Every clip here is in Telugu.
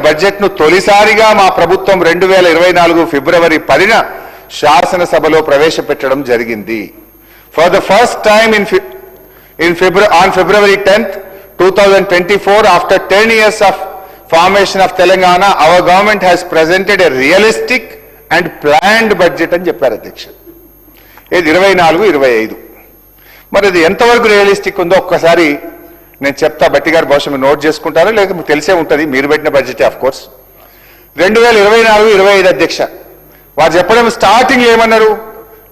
బడ్జెట్ను తొలిసారిగా మా ప్రభుత్వం 2024 ఫిబ్రవరి 10న శాసనసభలో ప్రవేశపెట్టడం జరిగింది. For the first time on February 10th, 2024, after 10 years of formation of Telangana, our government has presented a realistic and planned budget అని చెప్పారు అధ్యక్ష. ఇది 24-25. మరి అది ఎంతవరకు రియలిస్టిక్ ఉందో ఒక్కసారి నేను చెప్తా. బట్టి గారు బహుశా మీరు నోట్ చేసుకుంటారో లేక మీకు తెలిసే ఉంటుంది, మీరు పెట్టిన బడ్జెట్ ఆఫ్ కోర్స్. 2024-25 అధ్యక్ష, వారు చెప్పడం స్టార్టింగ్ ఏమన్నారు,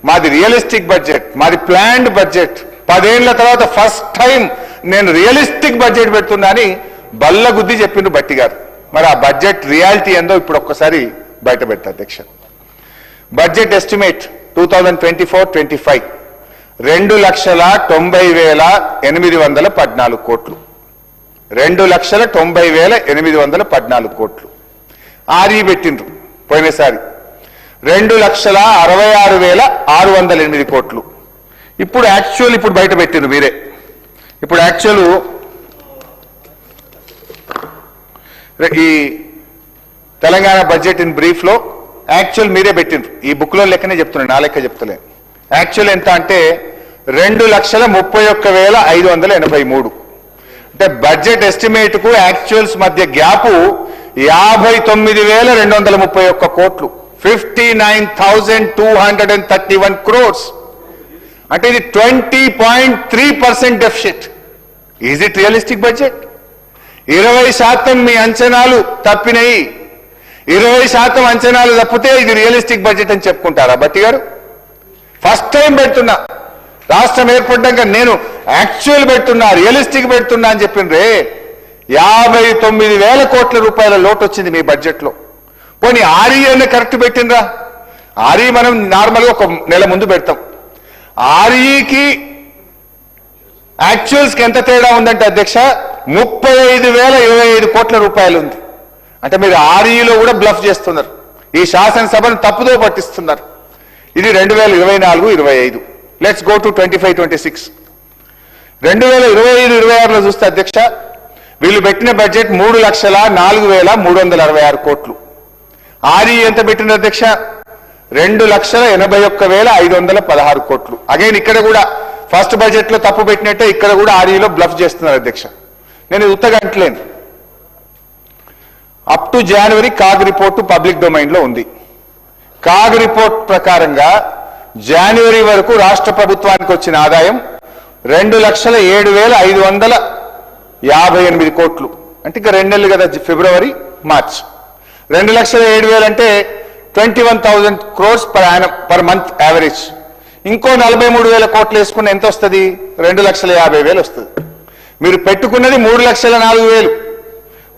మాది రియలిస్టిక్ బడ్జెట్, మాది ప్లాన్డ్ బడ్జెట్, 10 ఏళ్ల తర్వాత ఫస్ట్ టైం నేను రియలిస్టిక్ బడ్జెట్ పెడుతున్నా అని బల్లగుద్ది చెప్పిండ్రు బట్టి గారు. మరి ఆ బడ్జెట్ రియాలిటీ ఏందో ఇప్పుడు ఒక్కసారి బయట పెడతా అధ్యక్ష. బడ్జెట్ ఎస్టిమేట్ 2024-25 2,90,814 కోట్లు. 2,90,814 కోట్లు. ఆర్ఈ పెట్టిండ్రు పోయినసారి 2,66,608 కోట్లు. ఇప్పుడు యాక్చువల్ ఇప్పుడు బయట పెట్టిండ్రు మీరే. ఇప్పుడు యాక్చువల్ ఈ తెలంగాణ బడ్జెట్ ఇన్ బ్రీఫ్ లో యాక్చువల్ మీరే పెట్టిండ్రు. ఈ బుక్ లో లెక్కనే చెప్తున్నాను, నా లెక్క చెప్తలేను. యాక్చువల్ ఎంత అంటే 2,31,583. అంటే బడ్జెట్ ఎస్టిమేట్ కు యాక్చువల్స్ మధ్య గ్యాప్ 59,231 కోట్లు, 59,231 crores. అంటే ఇది 20.3% deficit. Is it realistic budget? 20% మీ అంచనాలు తప్పినాయి. 20% అంచనాలు తప్పితే ఇది రియలిస్టిక్ బడ్జెట్ అని చెప్పుకుంటారా బట్టి గారు? ఫస్ట్ టైం పెడుతున్నా, రాష్ట్రం ఏర్పడ్డాక నేను యాక్చువల్ పెడుతున్నా, రియలిస్టిక్ పెడుతున్నా అని చెప్పిండ్రే. 59,000 కోట్ల రూపాయల లోటు వచ్చింది మీ బడ్జెట్ లో. పోనీ ఆర్ఈ అనే కరెక్ట్ పెట్టినరా? ఆర్ఈ మనం నార్మల్గా ఒక నెల ముందు పెడతాం. ఆర్ఈకి యాక్చువల్స్ కి ఎంత తేడా ఉందంటే అధ్యక్ష 35,025 కోట్ల రూపాయలు ఉంది. అంటే మీరు ఆర్ఈలో కూడా బ్లఫ్ చేస్తున్నారు, ఈ శాసనసభను తప్పుదో పట్టిస్తున్నారు. ఇది 2024-25. Let's go to 25-26. 2025-26లో చూస్తే అధ్యక్ష వీళ్ళు పెట్టిన బడ్జెట్ 3,04,366 కోట్లు. ఆర్ఈ ఎంత పెట్టిన అధ్యక్ష 2,81,516 కోట్లు. అగైన్ ఇక్కడ కూడా ఫస్ట్ బడ్జెట్ లో తప్పు పెట్టినట్టే ఇక్కడ కూడా ఆర్ఈలో బ్లఫ్ చేస్తున్నారు అధ్యక్ష. నేను ఇది ఉత్తగా అంటలేను. Up to January CAG report public domain లో ఉంది. కాగ్ రిపోర్ట్ ప్రకారంగా జనవరి వరకు రాష్ట్ర ప్రభుత్వానికి వచ్చిన ఆదాయం 2,07,558 కోట్లు. అంటే ఇంకా 2 నెలలు కదా, ఫిబ్రవరి మార్చ్. 2,07,000 అంటే 21,000 crores పర్ మంత్ యావరేజ్. ఇంకో 43,000 కోట్లు వేసుకున్న ఎంత వస్తుంది? 2,50,000 వస్తుంది. మీరు పెట్టుకున్నది 3,04,000,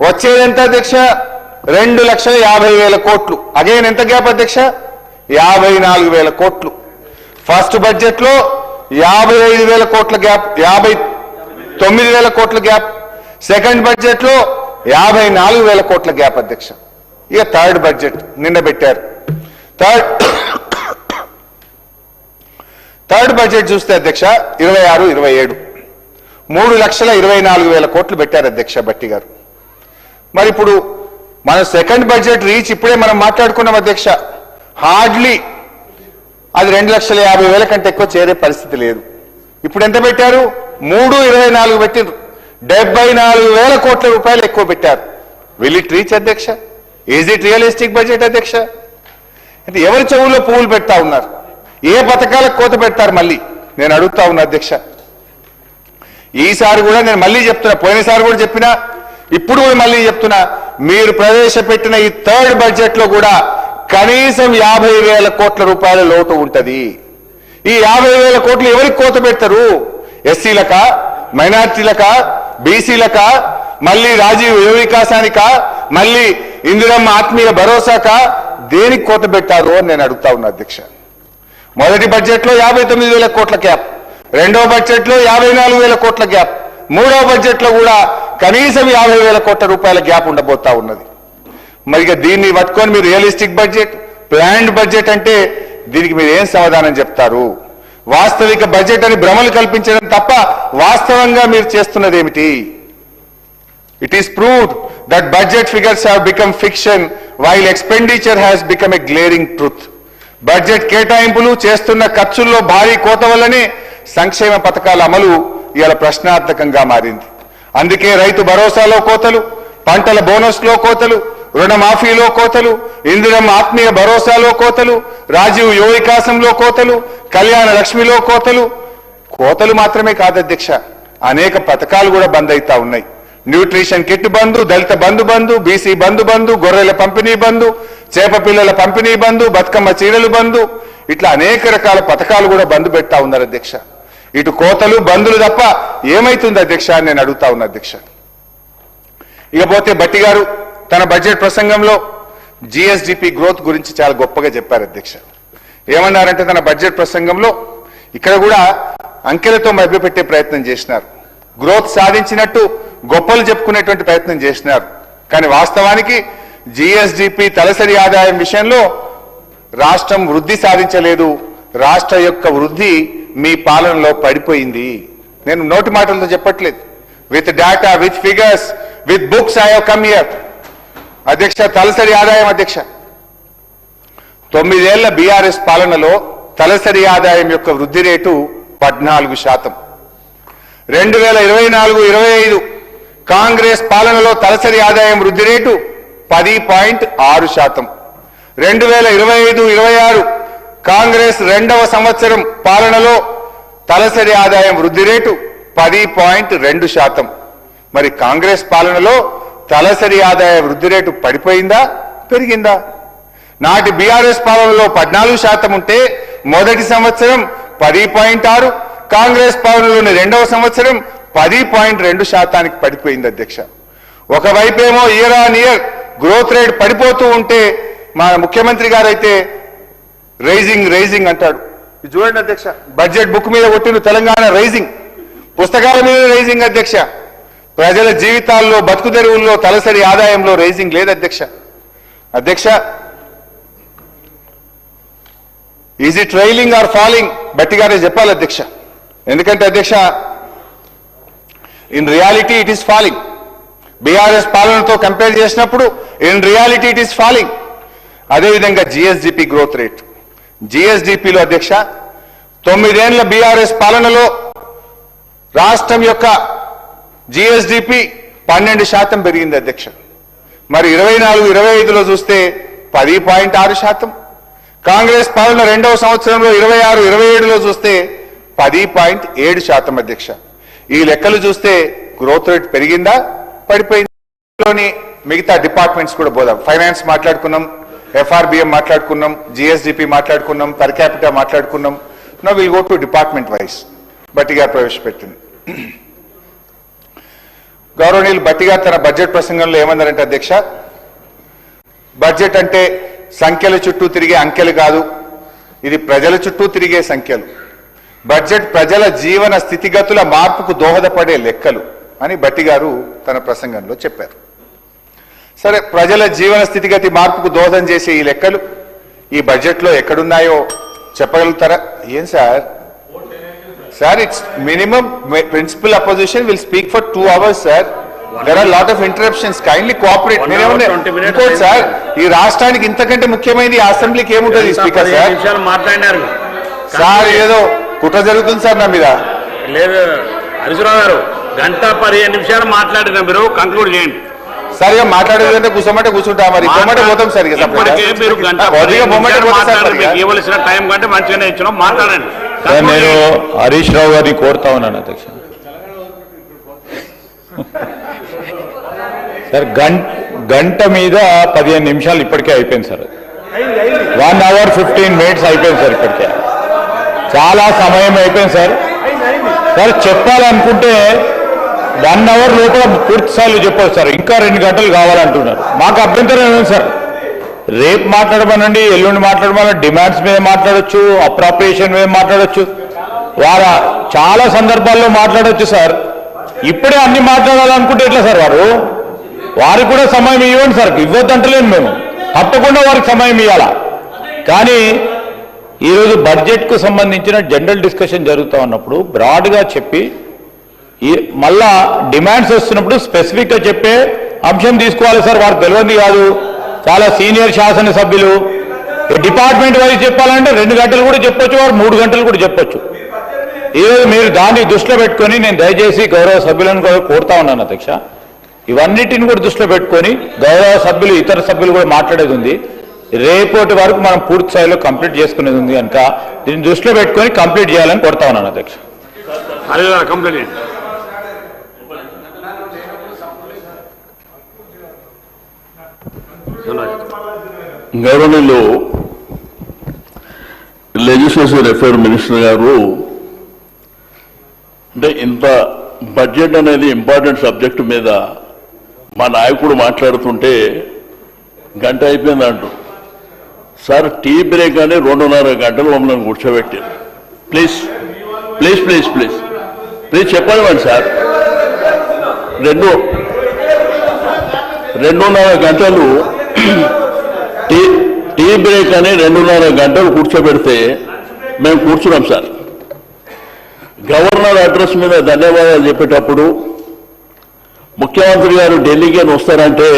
వచ్చేది ఎంత అధ్యక్ష? 2,50,000 కోట్లు. అగైన్ ఎంత గ్యాప్ అధ్యక్ష? 54,000 కోట్లు. ఫస్ట్ బడ్జెట్ లో 55,000 కోట్ల గ్యాప్, 59,000 కోట్ల గ్యాప్. సెకండ్ బడ్జెట్ లో 54,000 కోట్ల గ్యాప్ అధ్యక్ష. ఇక థర్డ్ బడ్జెట్ నిన్న పెట్టారు. థర్డ్ బడ్జెట్ చూస్తే అధ్యక్ష 26-27 3,24,000 కోట్లు పెట్టారు అధ్యక్ష బట్టి గారు. మరి ఇప్పుడు మన సెకండ్ బడ్జెట్ రీచ్ ఇప్పుడే మనం మాట్లాడుకున్నాం అధ్యక్ష. హార్డ్లీ అది 2,50,000 కంటే ఎక్కువ చేరే పరిస్థితి లేదు. ఇప్పుడు ఎంత పెట్టారు? 3,24 పెట్టిండ్రు. 74,000 కోట్ల రూపాయలు ఎక్కువ పెట్టారు. విల్ ఇట్ రీచ్ అధ్యక్ష? ఈజ్ ఇట్ రియలిస్టిక్ బడ్జెట్ అధ్యక్ష? అంటే ఎవరి చెవుల్లో పువ్వులు పెడతా ఉన్నారు? ఏ పథకాలకు కోత పెడతారు మళ్ళీ నేను అడుగుతా ఉన్నా అధ్యక్ష. ఈసారి కూడా నేను మళ్ళీ చెప్తున్నా, పోయినసారి కూడా చెప్పినా, ఇప్పుడు కూడా మళ్ళీ చెప్తున్నా, మీరు ప్రవేశపెట్టిన ఈ థర్డ్ బడ్జెట్ లో కూడా కనీసం 50,000 కోట్ల రూపాయల లోటు ఉంటది. ఈ 50,000 కోట్లు ఎవరికి కోత పెడతారు? ఎస్సీలకా, మైనార్టీలకా, బీసీలకా, మళ్ళీ రాజీవ్ యువ వికాసానికా, మళ్ళీ ఇందిరమ్మ ఆత్మీయ భరోసాకా, దేనికి కోత పెట్టారు అని నేను అడుగుతా ఉన్నా అధ్యక్ష. మొదటి బడ్జెట్ లో 59,000 కోట్ల గ్యాప్, రెండో బడ్జెట్ లో 54,000 కోట్ల గ్యాప్, మూడో బడ్జెట్ లో కూడా కనీసం 50,000 కోట్ల రూపాయల గ్యాప్ ఉండబోతా ఉన్నది. మరి దీన్ని పట్టుకొని మీరు రియలిస్టిక్ బడ్జెట్, ప్లాన్డ్ బడ్జెట్ అంటే దీనికి మీరు ఏం సమాధానం చెప్తారు? వాస్తవిక బడ్జెట్ అని భ్రమలు కల్పించడం తప్ప వాస్తవంగా మీరు చేస్తున్నది ఏమిటి? It is proved that budget figures have become fiction while expenditure has become a glaring truth. Budget కేటాయింపులు చేస్తున్న ఖర్చుల్లో భారీ కోత వల్లనే సంక్షేమ పథకాల అమలు ఇవాళ ప్రశ్నార్థకంగా మారింది. అందుకే రైతు భరోసాలో కోతలు, పంటల బోనస్లో కోతలు, రుణమాఫీలో కోతలు, ఇందిరమ్మ ఆత్మీయ భరోసాలో కోతలు, రాజీవ్ యువ వికాసంలో కోతలు, కళ్యాణ లక్ష్మిలో కోతలు. కోతలు మాత్రమే కాదు అధ్యక్ష, అనేక పథకాలు కూడా బంద్ అవుతా ఉన్నాయి. న్యూట్రిషన్ కిట్ బంధు, దళిత బంధు, బీసీ బంధు, గొర్రెల పంపిణీ బంధు, చేప పిల్లల పంపిణీ బంధు, బతుకమ్మ చీరలు బంధు, ఇట్లా అనేక రకాల పథకాలు కూడా బంద్ పెడతా ఉన్నారు అధ్యక్ష. ఇటు కోతలు బంధులు తప్ప ఏమైతుంది అధ్యక్ష అని నేను అడుగుతా ఉన్నా అధ్యక్ష. ఇకపోతే భట్టి గారు తన బడ్జెట్ ప్రసంగంలో జిఎస్డిపి గ్రోత్ గురించి చాలా గొప్పగా చెప్పారు అధ్యక్ష. ఏమన్నారంటే తన బడ్జెట్ ప్రసంగంలో ఇక్కడ కూడా అంకెలతో మభ్యపెట్టే ప్రయత్నం చేసినారు. గ్రోత్ సాధించినట్టు గొప్పలు చెప్పుకునేటువంటి ప్రయత్నం చేసినారు. కానీ వాస్తవానికి జిఎస్డిపి తలసరి ఆదాయం విషయంలో రాష్ట్రం వృద్ధి సాధించలేదు. రాష్ట్ర యొక్క వృద్ధి మీ పాలనలో పడిపోయింది. నేను నోటి మాటలతో చెప్పట్లేదు. With data, with figures, with books I have come here. అధ్యక్ష, తలసరి ఆదాయం అధ్యక్ష 9 ఏళ్ల బీఆర్ఎస్ పాలనలో తలసరి ఆదాయం యొక్క వృద్ధి రేటు 14%. 2024-25 కాంగ్రెస్ పాలనలో తలసరి ఆదాయం వృద్ధి రేటు 10.6%. 2025-26 కాంగ్రెస్ రెండవ సంవత్సరం పాలనలో తలసరి ఆదాయం వృద్ధి రేటు 10.2%. మరి కాంగ్రెస్ పాలనలో తలసరి ఆదాయ వృద్ధి రేటు పడిపోయిందా, పెరిగిందా? నాటి బీఆర్ఎస్ పాలనలో 14% ఉంటే మొదటి సంవత్సరం 10.6, కాంగ్రెస్ పాలనలోని రెండవ సంవత్సరం 10.2% పడిపోయింది అధ్యక్ష. ఒకవైపేమో year on year growth rate పడిపోతూ ఉంటే మన ముఖ్యమంత్రి గారైతే రైజింగ్ అంటాడు. ఇది చూడండి అధ్యక్ష, బడ్జెట్ బుక్ మీద కొట్టిన తెలంగాణ రైజింగ్, పుస్తకాల మీద రైజింగ్ అధ్యక్ష. ప్రజల జీవితాల్లో, బతుకు తెరువుల్లో, తలసరి ఆదాయంలో రైజింగ్ లేదు అధ్యక్ష. అధ్యక్ష, is it rising or falling? Bhatti గారే చెప్పాలి అధ్యక్ష. ఎందుకంటే అధ్యక్ష, in reality it is falling. BRS పాలనతో కంపేర్ చేసినప్పుడు in reality it is falling. అదేవిధంగా జిఎస్డిపి గ్రోత్ రేట్, జిఎస్డిపిలో అధ్యక్ష 9 ఏళ్ల బీఆర్ఎస్ పాలనలో రాష్ట్రం యొక్క జిఎస్డిపి 12% పెరిగింది అధ్యక్ష. మరి 24-25లో చూస్తే 10.6%. కాంగ్రెస్ పాలన రెండవ సంవత్సరంలో 26-27లో చూస్తే 10.7% అధ్యక్ష. ఈ లెక్కలు చూస్తే గ్రోత్ రేట్ పెరిగిందా, పడిపోయింది? మిగతా డిపార్ట్మెంట్స్ కూడా పోదాం. ఫైనాన్స్ మాట్లాడుకున్నాం, ఎఫ్ఆర్బిఎం మాట్లాడుకున్నాం, జిఎస్డిపి మాట్లాడుకున్నాం, పర్ క్యాపిటల్ మాట్లాడుకున్నాం. Now will go to department wise. Bhatti గారు ప్రవేశపెట్టింది. గౌరవనీయులు భట్టి గారు తన బడ్జెట్ ప్రసంగంలో ఏమన్నారంటే అధ్యక్ష, బడ్జెట్ అంటే సంఖ్యల చుట్టూ తిరిగే అంకెలు కాదు, ఇది ప్రజల చుట్టూ తిరిగే సంఖ్యలు. బడ్జెట్ ప్రజల జీవన స్థితిగతుల మార్పుకు దోహదపడే లెక్కలు అని భట్టి గారు తన ప్రసంగంలో చెప్పారు. సరే, ప్రజల జీవన స్థితిగతి మార్పుకు దోహదం చేసే ఈ లెక్కలు ఈ బడ్జెట్లో ఎక్కడున్నాయో చెప్పగలుగుతారా? ఏం sir? Sir, it's minimum principal opposition will speak for 2 hours sir. There are lot of interruptions. Kindly cooperate. ఇంకోటి సార్, ఈ రాష్ట్రానికి ఇంతకంటే ముఖ్యమైనది ఈ అసెంబ్లీకి ఏముంటుంది స్పీకర్ సార్? మాట్లాడినారు సార్, ఏదో కుట్ర జరుగుతుంది సార్ నా మీద. లేదు హరీశ్రావు గారు, 1:15 మాట్లాడిన మీరు కంక్లూడ్ చేయండి. సరిగా మాట్లాడేదంటే కూర్చోమంటే కూర్చుంటా, మరి ఇవ్వమంటే పోతాం సార్. ఇవ్వవలసిన టైం కంటే మంచిగానే ఇచ్చినాం, మాట్లాడండి. నేను హరీష్ రావు గారిని కోరుతా ఉన్నాను అధ్యక్ష. సార్, గంట మీద 15 నిమిషాలు ఇప్పటికే అయిపోయింది సార్. 1 hour 15 minutes అయిపోయింది సార్. ఇప్పటికే చాలా సమయం అయిపోయింది సార్. సార్, చెప్పాలనుకుంటే 1 hour లోపల పూర్తి స్థాయిలో చెప్పవచ్చు సార్. ఇంకా 2 గంటలు కావాలంటున్నారు. మాకు అభ్యంతరం ఏమైంది సార్? రేపు మాట్లాడమనండి, ఎల్లుండి మాట్లాడమనండి. డిమాండ్స్ మీద మాట్లాడొచ్చు, అప్రాప్రియేషన్ మీద మాట్లాడొచ్చు, చాలా సందర్భాల్లో మాట్లాడొచ్చు సార్. ఇప్పుడే అన్ని మాట్లాడాలనుకుంటే ఎట్లా సార్? వారికి కూడా సమయం ఇవ్వండి సార్. ఇవ్వద్దంటలేము మేము, తప్పకుండా వారికి సమయం ఇవ్వాలా. కానీ ఈరోజు బడ్జెట్కు సంబంధించిన జనరల్ డిస్కషన్ జరుగుతూ ఉన్నప్పుడు బ్రాడ్గా చెప్పి మళ్ళా డిమాండ్స్ వస్తున్నప్పుడు స్పెసిఫిక్ గా చెప్పే అంశం తీసుకోవాలి సార్. వారికి తెలియదు కాదు, చాలా సీనియర్ శాసనసభ్యులు. డిపార్ట్మెంట్ వైజ్ చెప్పాలంటే 2 గంటలు కూడా చెప్పొచ్చు, వారు 3 గంటలు కూడా చెప్పొచ్చు. ఈరోజు మీరు దాన్ని దృష్టిలో పెట్టుకొని నేను దయచేసి గౌరవ సభ్యులను కూడా కోరుతా ఉన్నాను అధ్యక్ష, ఇవన్నిటిని కూడా దృష్టిలో పెట్టుకొని గౌరవ సభ్యులు ఇతర సభ్యులు కూడా మాట్లాడేది ఉంది. రేపటి వరకు మనం పూర్తి స్థాయిలో కంప్లీట్ చేసుకునేది ఉంది కనుక దీన్ని దృష్టిలో పెట్టుకొని కంప్లీట్ చేయాలని కోరుతా ఉన్నాను అధ్యక్ష. కంప్లీట్ చేయండి. గవర్నర్లు లెజిస్లేటివ్ అఫైర్ మినిస్టర్ గారు అంటే ఇంత బడ్జెట్ అనేది ఇంపార్టెంట్ సబ్జెక్టు మీద మా నాయకుడు మాట్లాడుతుంటే గంట అయిపోయింది అంటూ సార్ టీ బ్రేక్ అని 2.5 గంటలు మమ్మల్ని కూర్చోబెట్టారు. Please please please please please చెప్పనివ్వండి సార్. 2.5 గంటలు టీ బ్రేక్ అని 2.5 గంటలు కూర్చోబెడితే మేము కూర్చున్నాం సార్. గవర్నర్ అడ్రస్ మీద ధన్యవాదాలు చెప్పేటప్పుడు ముఖ్యమంత్రి గారు ఢిల్లీకి వస్తారంటే